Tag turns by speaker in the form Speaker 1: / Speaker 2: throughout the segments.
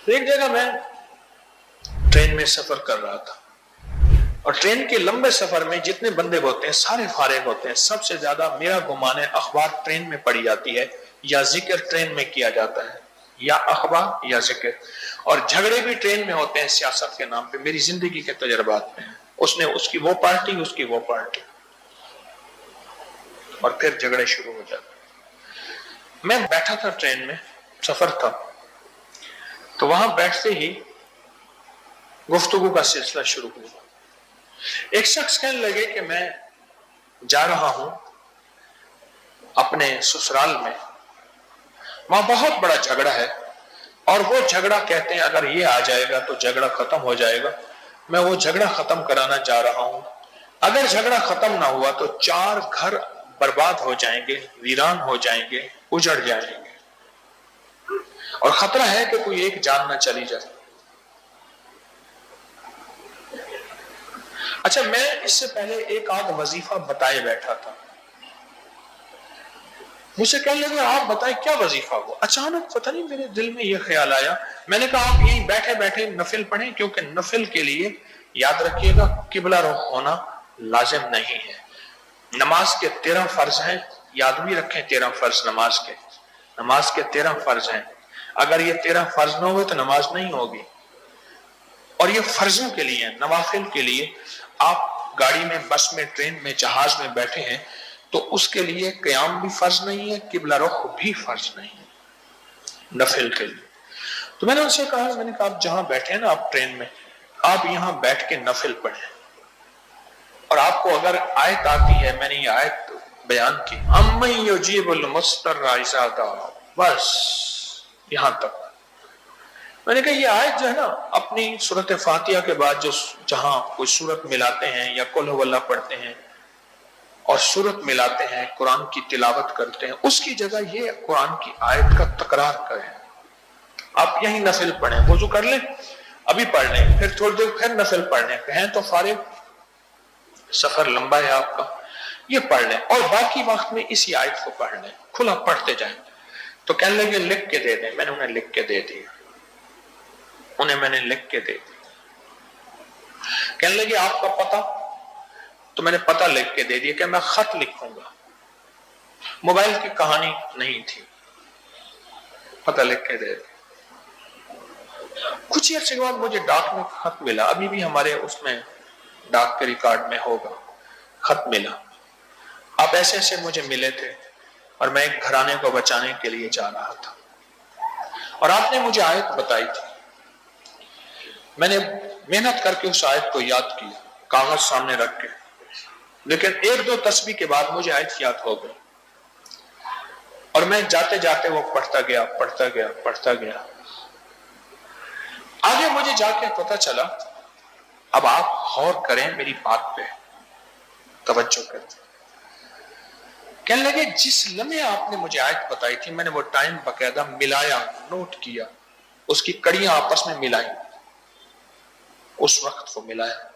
Speaker 1: तो एक जगह मैं ट्रेन में सफर कर रहा था, और ट्रेन के लंबे सफर में जितने बंदे होते हैं सारे फारिग होते हैं। सबसे ज्यादा मेरा गुमान है अखबार ट्रेन में पढ़ी जाती है, या जिक्र ट्रेन में किया जाता है, या अखबार या जिक्र। और झगड़े भी ट्रेन में होते हैं सियासत के नाम पे, मेरी जिंदगी के तजर्बात में है। उसने उसकी वो पार्टी, उसकी वो पार्टी, और फिर झगड़े शुरू हो जाते। मैं बैठा था ट्रेन में, सफर था, तो वहां बैठते ही गुफ्तगू का सिलसिला शुरू हुआ। एक शख्स कहने लगे कि मैं जा रहा हूं अपने ससुराल में, वहां बहुत बड़ा झगड़ा है, और वो झगड़ा कहते हैं अगर ये आ जाएगा तो झगड़ा खत्म हो जाएगा। मैं वो झगड़ा खत्म कराना जा रहा हूं। अगर झगड़ा खत्म ना हुआ तो 4 घर बर्बाद हो जाएंगे, वीरान हो जाएंगे, उजड़ जाएंगे, और खतरा है कि कोई एक जान ना चली जाए। अच्छा, मैं इससे पहले एक आध वजीफा बताए बैठा था। मुझे कहने लगे आप बताएं क्या वजीफा हो। अचानक पता नहीं मेरे दिल में यह ख्याल आया, मैंने कहा आप यहीं बैठे बैठे नफिल पढ़ें, क्योंकि नफिल के लिए याद रखिएगा किबला रुख होना लाजिम नहीं है। नमाज के 13 फर्ज हैं, याद भी रखें 13 फर्ज नमाज के 13 फर्ज हैं। अगर ये 13 फर्ज ना हुए तो नमाज नहीं होगी। और ये फर्जों के लिए, नवाफिल के लिए। आप गाड़ी में, बस में, ट्रेन में, जहाज में बैठे हैं तो उसके लिए क़याम भी फर्ज नहीं है, किबला रुख भी फर्ज नहीं है, नफिल के लिए। तो मैंने उनसे कहा, मैंने कहा आप जहां बैठे हैं ना, आप ट्रेन में, आप यहां बैठ के नफिल पढ़ें, और आपको अगर आयत आती है, मैंने ये आयत बयान की, अम्मन युजीबुल मुस्तर्रा इज़ा दआ, बस यहां तक। मैंने कहा ये आयत जो है ना, अपनी सूरत फातिहा के बाद जो जहां कोई सूरत मिलाते हैं या कुल हुवल्लाह पढ़ते हैं और सूरत मिलाते हैं, कुरान की तिलावत करते हैं, उसकी जगह ये कुरान की आयत का तकरार करें। आप यही नफिल पढ़ें, वुजू कर लें, अभी पढ़ लें, फिर थोड़ी देर फिर नफिल पढ़ लें, कहें तो फारिग, सफर लंबा है आपका, ये पढ़ लें, और बाकी वक्त में इसी आयत को पढ़ लें, खुला पढ़ते जाएं। तो कहने लगे लिख के दे दें। मैंने उन्हें लिख के दे दिया, मैंने लिख के दे दिया। कहने लगे आपका पता, तो मैंने पता लिख के दे दिया कि मैं खत लिखूंगा। मोबाइल की कहानी नहीं थी, पता लिख के दे दिया। कुछ ही अर्से के बाद मुझे डाक में खत मिला, अभी भी हमारे उसमें डाक के रिकॉर्ड में होगा, खत मिला। आप ऐसे ऐसे मुझे मिले थे और मैं एक घराने को बचाने के लिए जा रहा था, और आपने मुझे आयत बताई थी। मैंने मेहनत करके उस आयत को याद किया, कागज सामने रख के, लेकिन 1-2 तस्बीह के बाद मुझे आयत याद हो गई, और मैं जाते जाते वो पढ़ता गया। आगे मुझे जाके पता चला, अब आप गौर करें मेरी बात पे, तवज्जो करते। कहने लगे जिस लम्हे आपने मुझे आयत बताई थी, मैंने वो टाइम बाकायदा मिलाया, नोट किया, उसकी कड़ियां आपस में मिलाई, उस वक्त को मिलाया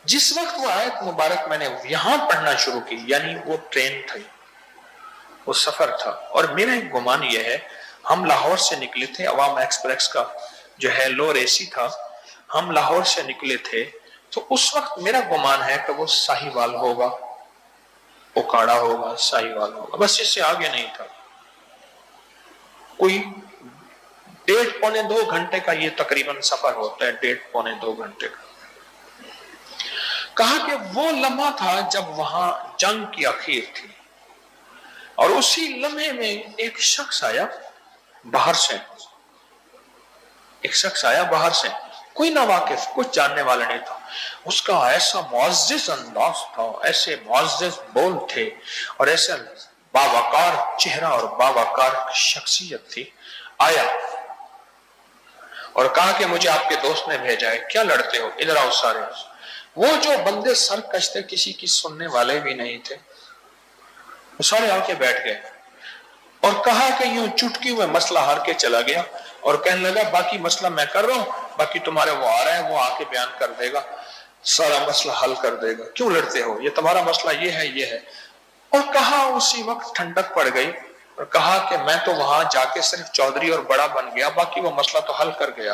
Speaker 1: जिस वक्त वो आयत मुबारक मैंने यहां पढ़ना शुरू की, यानी वो ट्रेन थी, वो सफर था। और मेरा एक गुमान यह है, हम लाहौर से निकले थे, अवाम एक्सप्रेस का जो है लोअर एसी था, हम लाहौर से निकले थे, तो उस वक्त मेरा गुमान है कि वो साहिवाल होगा, ओकाड़ा होगा, साहिवाल होगा, बस इससे आगे नहीं था। कोई 1.5-2 घंटे का ये तकरीबन सफर होता है, 1.5-2 घंटे का। कहा कि वो लम्हा था जब वहां जंग की आखिर थी, और उसी लम्हे में एक शख्स आया बाहर से, कोई ना वाकिफ, कुछ जानने वाला नहीं था। उसका ऐसा मुअज़्ज़िज़ अंदाज था, ऐसे मुअज़्ज़िज़ बोल थे, और ऐसा बावकार चेहरा और बावकार शख्सियत थी। आया और कहा कि मुझे आपके दोस्त ने भेजा है, क्या लड़ते हो, इधर आओ सारे। वो जो बंदे सर कशते, किसी की सुनने वाले भी नहीं थे, वो सारे आके बैठ गए, और कहा कि यूं चुटकी में मसला हार के चला गया, और कहने लगा बाकी मसला मैं कर रहा हूं, बाकी तुम्हारे वो आ रहा है, वो आके बयान कर देगा, सारा मसला हल कर देगा, क्यों लड़ते हो, ये तुम्हारा मसला ये है। और कहा उसी वक्त ठंडक पड़ गई, اور کہا کہ میں تو وہاں جا کے صرف چودھری اور بڑا بن گیا، باقی وہ مسئلہ تو حل کر گیا۔